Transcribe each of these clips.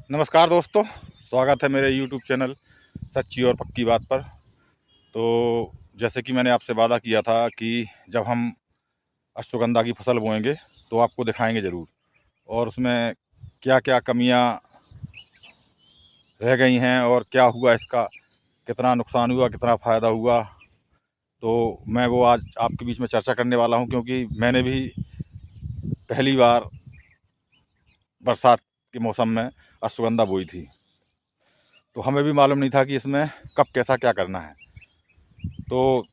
नमस्कार दोस्तों, स्वागत है मेरे YouTube चैनल सच्ची और पक्की बात पर। तो जैसे कि मैंने आपसे वादा किया था कि जब हम अश्वगंधा की फसल बोएंगे तो आपको दिखाएंगे ज़रूर, और उसमें क्या क्या कमियां रह गई हैं और क्या हुआ, इसका कितना नुकसान हुआ, कितना फ़ायदा हुआ। तो मैं वो आज आपके बीच में चर्चा करने वाला हूं, क्योंकि मैंने भी पहली बार बरसात के मौसम में अश्वगंधा बोई थी। तो हमें भी मालूम नहीं था कि इसमें कब कैसा क्या करना है। तो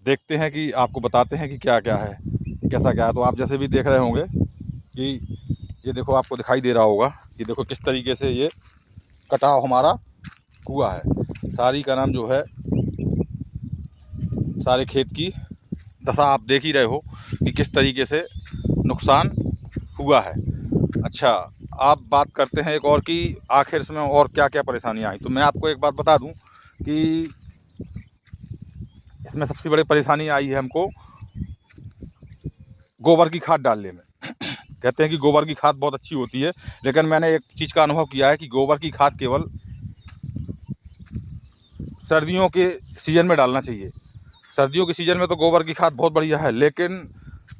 देखते हैं कि आपको बताते हैं कि क्या क्या है, कैसा क्या है। तो आप जैसे भी देख रहे होंगे कि ये देखो, आपको दिखाई दे रहा होगा कि देखो किस तरीके से ये कटाव हमारा हुआ है। सारी का नाम जो है, सारे खेत की दशा आप देख ही रहे हो कि किस तरीके से नुकसान हुआ है। अच्छा, आप बात करते हैं एक और कि आखिर इसमें और क्या क्या परेशानियाँ आई। तो मैं आपको एक बात बता दूं कि इसमें सबसे बड़ी परेशानी आई है हमको गोबर की खाद डालने में। कहते हैं कि गोबर की खाद बहुत अच्छी होती है, लेकिन मैंने एक चीज़ का अनुभव किया है कि गोबर की खाद केवल सर्दियों के सीज़न में डालना चाहिए। सर्दियों के सीज़न में तो गोबर की खाद बहुत बढ़िया है, लेकिन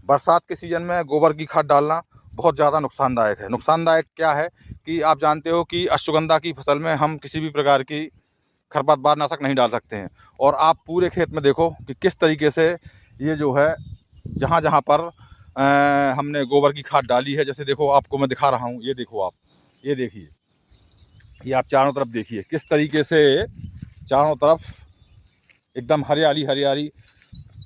बरसात के सीज़न में गोबर की खाद डालना बहुत ज़्यादा नुकसानदायक है। नुकसानदायक क्या है कि आप जानते हो कि अश्वगंधा की फसल में हम किसी भी प्रकार की खरपतवार नाशक नहीं डाल सकते हैं। और आप पूरे खेत में देखो कि किस तरीके से ये जो है, जहाँ जहाँ पर हमने गोबर की खाद डाली है, जैसे देखो आपको मैं दिखा रहा हूँ, ये देखो आप, ये देखिए, ये आप चारों तरफ देखिए किस तरीके से चारों तरफ एकदम हरियाली हरियाली,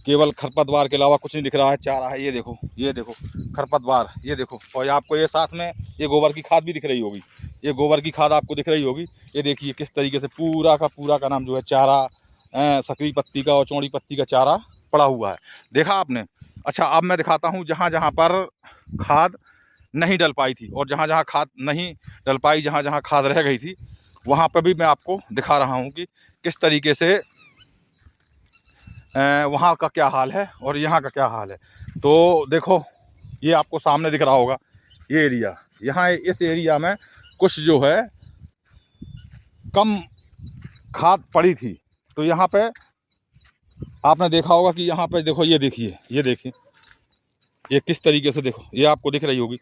केवल खरपतवार के अलावा कुछ नहीं दिख रहा है, चारा है। ये देखो, ये देखो खरपतवार, ये देखो। और आपको ये साथ में ये गोबर की खाद भी दिख रही होगी, ये गोबर की खाद आपको दिख रही होगी। ये देखिए किस तरीके से पूरा का नाम जो है चारा, सकरी पत्ती का और चौड़ी पत्ती का चारा पड़ा हुआ है। देखा आपने? अच्छा, अब मैं दिखाता हूँ जहाँ जहाँ पर खाद नहीं डल पाई थी, और जहाँ जहाँ खाद नहीं डल पाई, जहाँ जहाँ खाद रह गई थी, वहाँ पर भी मैं आपको दिखा रहा हूँ कि किस तरीके से वहाँ का क्या हाल है और यहाँ का क्या हाल है। तो देखो, ये आपको सामने दिख रहा होगा ये एरिया, यहाँ इस एरिया में कुछ जो है कम खाद पड़ी थी। तो यहाँ पे आपने देखा होगा कि यहाँ पे देखो, ये देखिए, ये देखिए, ये किस तरीके से, देखो ये आपको दिख रही होगी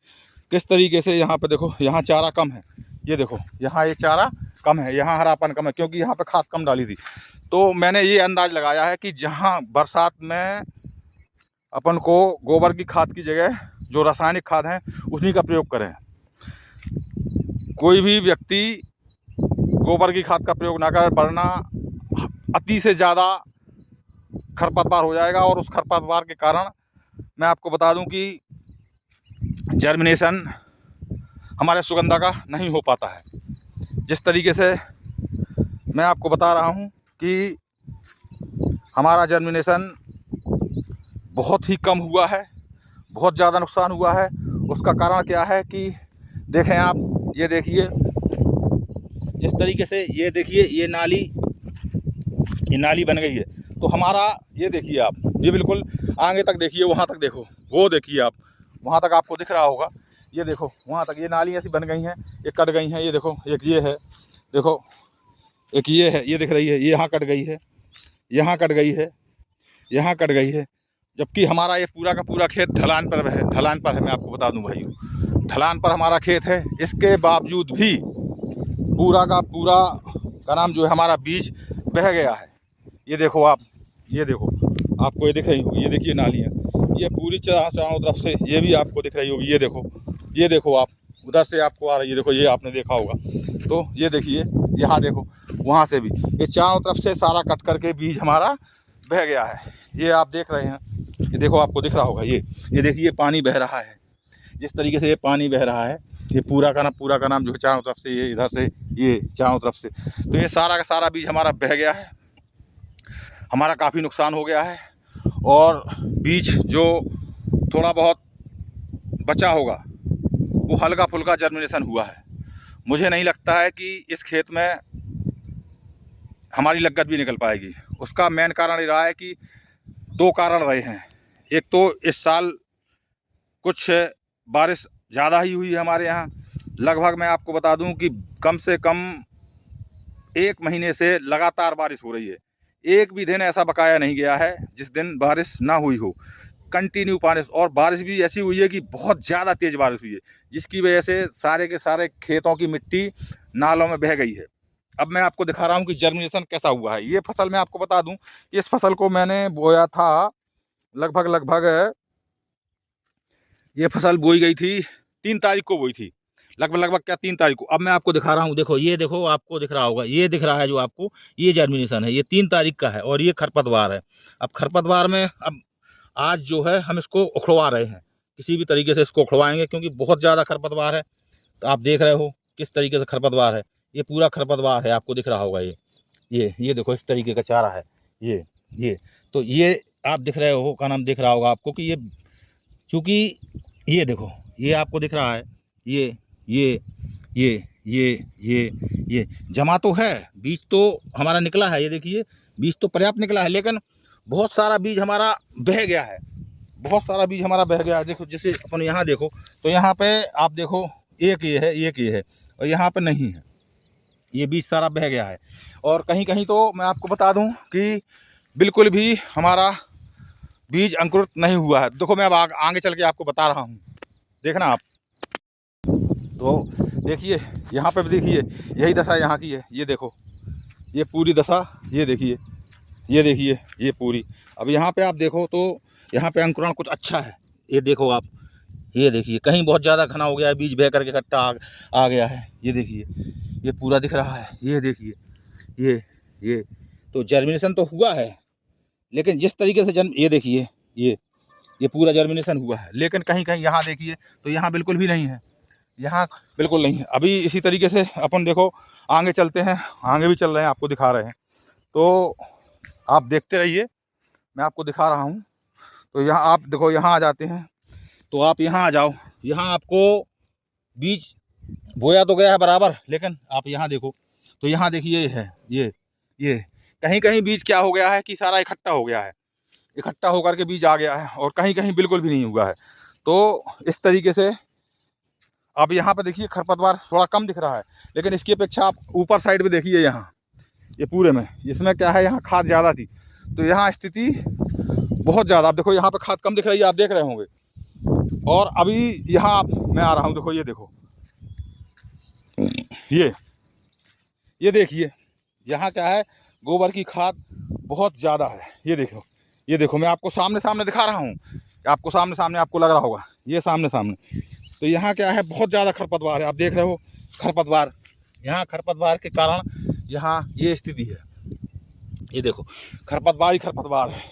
किस तरीके से। यहाँ पे देखो, यहाँ चारा कम है, ये देखो यहाँ ये चारा कम है, यहाँ हरापन कम है, क्योंकि यहाँ पे खाद कम डाली थी। तो मैंने ये अंदाज़ लगाया है कि जहाँ बरसात में अपन को गोबर की खाद की जगह जो रासायनिक खाद हैं उन्हीं का प्रयोग करें। कोई भी व्यक्ति गोबर की खाद का प्रयोग ना करें, वरना अति से ज़्यादा खरपतवार हो जाएगा, और उस खरपतवार के कारण मैं आपको बता दूं कि जर्मिनेशन हमारे सुगंधा का नहीं हो पाता है। जिस तरीके से मैं आपको बता रहा हूं कि हमारा जर्मिनेशन बहुत ही कम हुआ है, बहुत ज़्यादा नुकसान हुआ है। उसका कारण क्या है कि देखें आप, ये देखिए जिस तरीके से, ये देखिए ये नाली बन गई है। तो हमारा ये देखिए आप, ये बिल्कुल आगे तक देखिए, वहाँ तक देखो, वो देखिए आप, वहाँ तक आपको दिख रहा होगा। ये देखो वहाँ तक ये नाली ऐसी बन गई हैं, ये कट गई हैं। ये देखो, एक ये है, देखो एक ये है, ये दिख रही है, ये यहाँ कट गई है, यहाँ कट गई है, यहाँ कट गई है। जबकि हमारा ये पूरा का पूरा खेत ढलान पर है, ढलान पर है। मैं आपको बता दूं भाइयों, ढलान पर हमारा खेत है। इसके बावजूद भी पूरा का पूरा का नाम जो है हमारा बीज बह गया है। ये देखो आप, ये देखो, आपको ये दिख रही होगी, ये देखिए नालियाँ, ये पूरी चारों तरफ से ये भी आपको दिख रही होगी। ये देखो, ये देखो आप, उधर से आपको आ रही है, देखो ये आपने देखा होगा। तो ये देखिए, यहाँ देखो, वहाँ से भी ये चारों तरफ से सारा कट करके बीज हमारा बह गया है। ये आप देख रहे हैं, ये देखो आपको दिख रहा होगा, ये देखिए पानी बह रहा है। जिस तरीके से ये पानी बह रहा है, ये पूरा का नाम जो है चारों तरफ से, ये इधर से, ये चारों तरफ से, तो ये सारा का सारा बीज हमारा बह गया है। हमारा काफ़ी नुकसान हो गया है, और बीज जो थोड़ा बहुत बचा होगा वो हल्का फुल्का जर्मिनेशन हुआ है। मुझे नहीं लगता है कि इस खेत में हमारी लगत भी निकल पाएगी। उसका मेन कारण ये रहा है कि दो कारण रहे हैं। एक तो इस साल कुछ बारिश ज़्यादा ही हुई है हमारे यहाँ, लगभग मैं आपको बता दूं कि कम से कम 1 महीने से लगातार बारिश हो रही है। एक भी दिन ऐसा बकाया नहीं गया है जिस दिन बारिश ना हुई हो। कंटिन्यू बारिश, और बारिश भी ऐसी हुई है कि बहुत ज़्यादा तेज़ बारिश हुई है, जिसकी वजह से सारे के सारे खेतों की मिट्टी नालों में बह गई है। अब मैं आपको दिखा रहा हूँ कि जर्मिनेशन कैसा हुआ है। ये फसल मैं आपको बता दूं, इस फसल को मैंने बोया था लगभग ये फसल बोई गई थी 3 तारीख को बोई थी, लगभग क्या 3 तारीख को। अब मैं आपको दिखा रहा हूँ, देखो ये देखो, आपको दिख रहा होगा, ये दिख रहा है जो आपको, ये जर्मिनेशन है, ये 3 तारीख का है और ये खरपतवार है। अब खरपतवार में अब आज जो है हम इसको उखड़वा रहे हैं, किसी भी तरीके से इसको उखड़वाएंगे क्योंकि बहुत ज़्यादा खरपतवार है। तो आप देख रहे हो किस तरीके से खरपतवार है, ये पूरा खरपतवार है, आपको दिख रहा होगा। ये देखो इस तरीके का चारा है ये तो ये आप दिख रहे हो, का नाम दिख रहा होगा आपको कि ये, चूँकि ये देखो, ये आपको दिख रहा है, ये ये ये ये ये ये जमा तो है, बीज तो हमारा निकला है, ये देखिए बीज तो पर्याप्त निकला है, लेकिन बहुत सारा बीज हमारा बह गया है, बहुत सारा बीज हमारा बह गया है। देखो जैसे अपन यहाँ देखो तो यहाँ पे आप देखो एक ये है और यहाँ पे नहीं है, ये बीज सारा बह गया है। और कहीं कहीं तो मैं आपको बता दूं कि बिल्कुल भी हमारा बीज अंकुरित नहीं हुआ है। देखो मैं अब आगे चल के आपको बता रहा हूँ, देखना आप। तो देखिए यहाँ पे भी देखिए यही दशा यहाँ की है, ये देखो ये पूरी दशा, ये देखिए ये पूरी। अब यहाँ पे आप देखो तो यहाँ पे अंकुरण कुछ अच्छा है, ये देखो आप, ये देखिए कहीं बहुत ज़्यादा घना हो गया है, बीज बह करके इकट्ठा आ गया है, ये देखिए ये पूरा दिख रहा है, ये देखिए ये तो जर्मिनेशन तो हुआ है, लेकिन जिस तरीके से ये देखिए ये पूरा जर्मिनेशन हुआ है, लेकिन कहीं कहीं यहाँ देखिए तो यहाँ बिल्कुल भी नहीं है, यहाँ बिल्कुल नहीं है। अभी इसी तरीके से अपन देखो आगे चलते हैं, आगे भी चल रहे हैं, आपको दिखा रहे हैं, तो आप देखते रहिए, मैं आपको दिखा रहा हूँ। तो यहाँ आप देखो, यहाँ आ जाते हैं, तो आप यहाँ आ जाओ, यहाँ आपको बीज बोया तो गया है बराबर, लेकिन आप यहाँ देखो तो यहाँ देखिए है ये कहीं कहीं बीज क्या हो गया है कि सारा इकट्ठा हो गया है, इकट्ठा होकर के बीज आ गया है, और कहीं कहीं बिल्कुल भी नहीं हुआ है। तो इस तरीके से अब यहाँ पे देखिए खरपतवार थोड़ा कम दिख रहा है, लेकिन इसकी अपेक्षा आप ऊपर साइड पे देखिए, यहाँ ये पूरे में इसमें क्या है, यहाँ खाद ज़्यादा थी, तो यहाँ स्थिति बहुत ज़्यादा। आप देखो यहाँ पे खाद कम दिख रही है, आप देख रहे होंगे। और अभी यहाँ मैं आ रहा हूँ, देखो ये देखो ये देखिए यहाँ क्या है, गोबर की खाद बहुत ज़्यादा है, ये देखो मैं आपको सामने दिखा रहा हूँ, आपको सामने आपको लग रहा होगा, ये सामने। तो यहाँ क्या है, बहुत ज़्यादा खरपतवार है, आप देख रहे हो खरपतवार, यहाँ खरपतवार के कारण यहाँ ये स्थिति है, ये देखो खरपतवार ही खरपतवार है।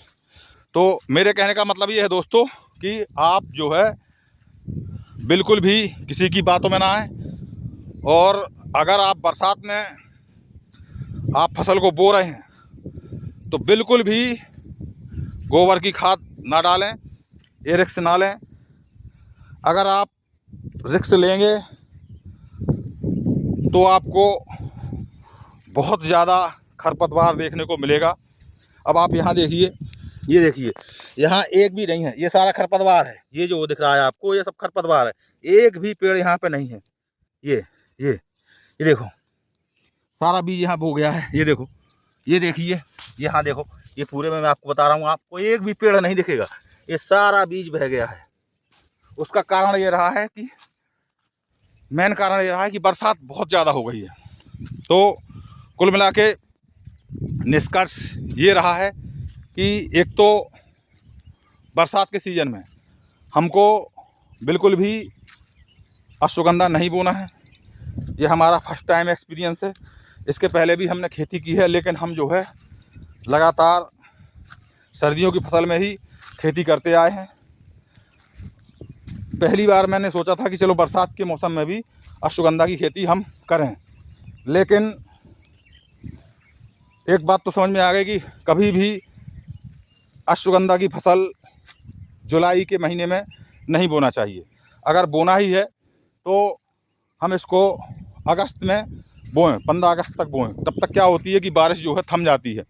तो मेरे कहने का मतलब ये है दोस्तों कि आप जो है बिल्कुल भी किसी की बातों में ना आए, और अगर आप बरसात में आप फसल को बो रहे हैं तो बिल्कुल भी गोबर की खाद ना डालें, ये रिस्क ना लें। अगर आप रिस्क लेंगे तो आपको बहुत ज़्यादा खरपतवार देखने को मिलेगा। अब आप यहाँ देखिए, ये देखिए यहाँ एक भी नहीं है, ये सारा खरपतवार है, ये जो दिख रहा है आपको ये सब खरपतवार है, एक भी पेड़ यहाँ पे नहीं है। ये देखो सारा बीज यहाँ बो गया है, ये देखो, ये देखिए यहाँ देखो, ये पूरे में मैं आपको बता रहा हूँ, आपको एक भी पेड़ नहीं दिखेगा, ये सारा बीज बह गया है। उसका कारण ये रहा है कि मेन कारण ये रहा है कि बरसात बहुत ज़्यादा हो गई है। तो कुल मिला के निष्कर्ष ये रहा है कि एक तो बरसात के सीज़न में हमको बिल्कुल भी अश्वगंधा नहीं बोना है, ये हमारा फर्स्ट टाइम एक्सपीरियंस है। इसके पहले भी हमने खेती की है, लेकिन हम जो है लगातार सर्दियों की फसल में ही खेती करते आए हैं। पहली बार मैंने सोचा था कि चलो बरसात के मौसम में भी अश्वगंधा की खेती हम करें, लेकिन एक बात तो समझ में आ गई कि कभी भी अश्वगंधा की फसल जुलाई के महीने में नहीं बोना चाहिए। अगर बोना ही है तो हम इसको अगस्त में बोएं, 15 अगस्त तक बोएं। तब तक क्या होती है कि बारिश जो है थम जाती है,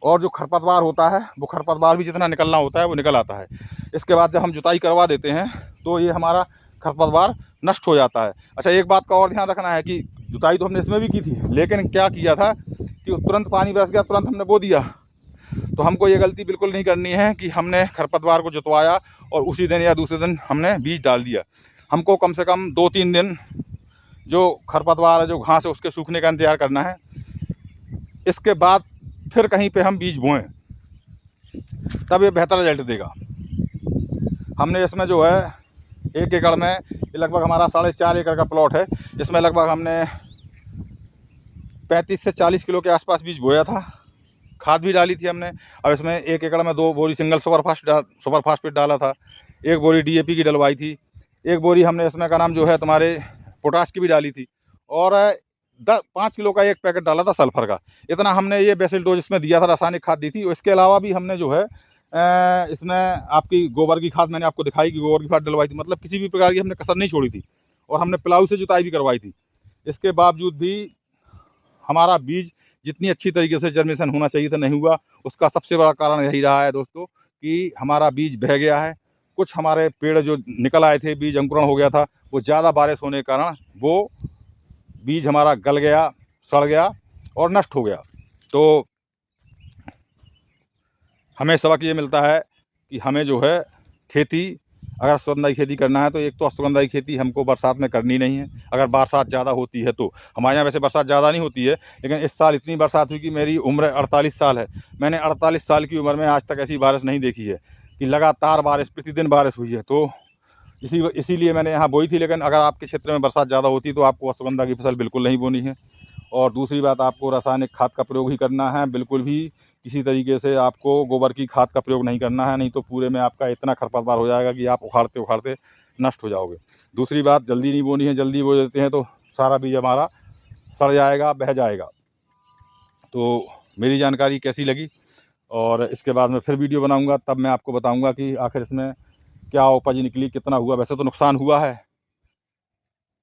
और जो खरपतवार होता है वो खरपतवार भी जितना निकलना होता है वो निकल आता है। इसके बाद जब हम जुताई करवा देते हैं तो ये हमारा खरपतवार नष्ट हो जाता है। अच्छा, एक बात का और ध्यान रखना है कि जुताई तो हमने इसमें भी की थी, लेकिन क्या किया था कि तुरंत पानी बरस गया, तुरंत हमने बो दिया। तो हमको ये गलती बिल्कुल नहीं करनी है कि हमने खरपतवार को जुतवाया और उसी दिन या दूसरे दिन हमने बीज डाल दिया। हमको कम से कम 2-3 दिन जो खरपतवार है, जो घास है, उसके सूखने का इंतज़ार करना है। इसके बाद फिर कहीं पे हम बीज बोएं, तब ये बेहतर रिजल्ट देगा। हमने इसमें जो है 1 एकड़ में, ये लगभग हमारा 4.5 एकड़ का प्लॉट है, इसमें लगभग हमने 35 से 40 किलो के आसपास बीज बोया था। खाद भी डाली थी हमने। अब इसमें 1 एकड़ में 2 बोरी सिंगल सुपर फास्फेट डाला था, 1 बोरी DAP की डलवाई थी, 1 बोरी हमने इसमें का नाम जो है तुम्हारे पोटाश की भी डाली थी, और 5 किलो का 1 पैकेट डाला था सल्फर का। इतना हमने ये बेसिल डोज इसमें दिया था, रासायनिक खाद दी थी। इसके अलावा भी हमने जो है इसमें आपकी गोबर की खाद मैंने आपको दिखाई कि गोबर की खाद डलवाई थी। मतलब किसी भी प्रकार की हमने कसर नहीं छोड़ी थी, और हमने प्लाऊ से जुताई भी करवाई थी। इसके बावजूद भी हमारा बीज जितनी अच्छी तरीके से जर्मिनेशन होना चाहिए था, नहीं हुआ। उसका सबसे बड़ा कारण यही रहा है दोस्तों कि हमारा बीज बह गया है। कुछ हमारे पेड़ जो निकल आए थे, बीज अंकुरण हो गया था, वो ज़्यादा बारिश होने के कारण वो बीज हमारा गल गया, सड़ गया और नष्ट हो गया। तो हमें सबक ये मिलता है कि हमें जो है खेती, अगर सुगंधाई खेती करना है तो एक तो सुगंधाई खेती हमको बरसात में करनी नहीं है। अगर बरसात ज़्यादा होती है तो, हमारे यहाँ वैसे बरसात ज़्यादा नहीं होती है, लेकिन इस साल इतनी बरसात हुई कि मेरी उम्र 48 साल है, मैंने 48 साल की उम्र में आज तक ऐसी बारिश नहीं देखी है कि लगातार बारिश, प्रतिदिन बारिश हुई है। तो इसीलिए मैंने यहाँ बोई थी। लेकिन अगर आपके क्षेत्र में बरसात ज़्यादा होती तो आपको अश्वगंधा की फसल बिल्कुल नहीं बोनी है। और दूसरी बात, आपको रासायनिक खाद का प्रयोग ही करना है, बिल्कुल भी किसी तरीके से आपको गोबर की खाद का प्रयोग नहीं करना है, नहीं तो पूरे में आपका इतना खरपतवार हो जाएगा कि आप उखाड़ते उखाड़ते नष्ट हो जाओगे। दूसरी बात, जल्दी नहीं बोनी है, जल्दी बो देते हैं तो सारा बीज हमारा सड़ जाएगा, बह जाएगा। तो मेरी जानकारी कैसी लगी, और इसके बाद मैं फिर वीडियो बनाऊँगा, तब मैं आपको बताऊँगा कि आखिर इसमें क्या उपज निकली, कितना हुआ। वैसे तो नुकसान हुआ है,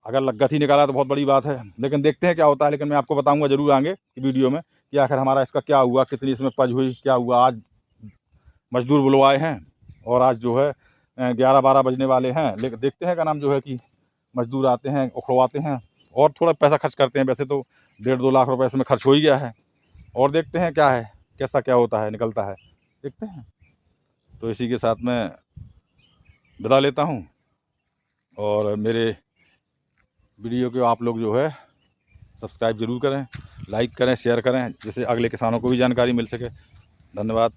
अगर लगत ही निकाला तो बहुत बड़ी बात है, लेकिन देखते हैं क्या होता है। लेकिन मैं आपको बताऊंगा ज़रूर आगे की वीडियो में कि आखिर हमारा इसका क्या हुआ, कितनी इसमें उपज हुई, क्या हुआ। आज मजदूर बुलवाए हैं और आज जो है 11-12 बजने वाले हैं, लेकिन देखते हैं क्या नाम जो है कि मजदूर आते हैं, उखड़वाते हैं और थोड़ा पैसा खर्च करते हैं। वैसे तो 1.5-2 लाख रुपये इसमें खर्च हो ही गया है, और देखते हैं क्या है, कैसा क्या होता है, निकलता है, देखते हैं। तो इसी के साथ मैं विदा लेता हूँ, और मेरे वीडियो को आप लोग जो है सब्सक्राइब ज़रूर करें, लाइक करें, शेयर करें, जिससे अगले किसानों को भी जानकारी मिल सके। धन्यवाद।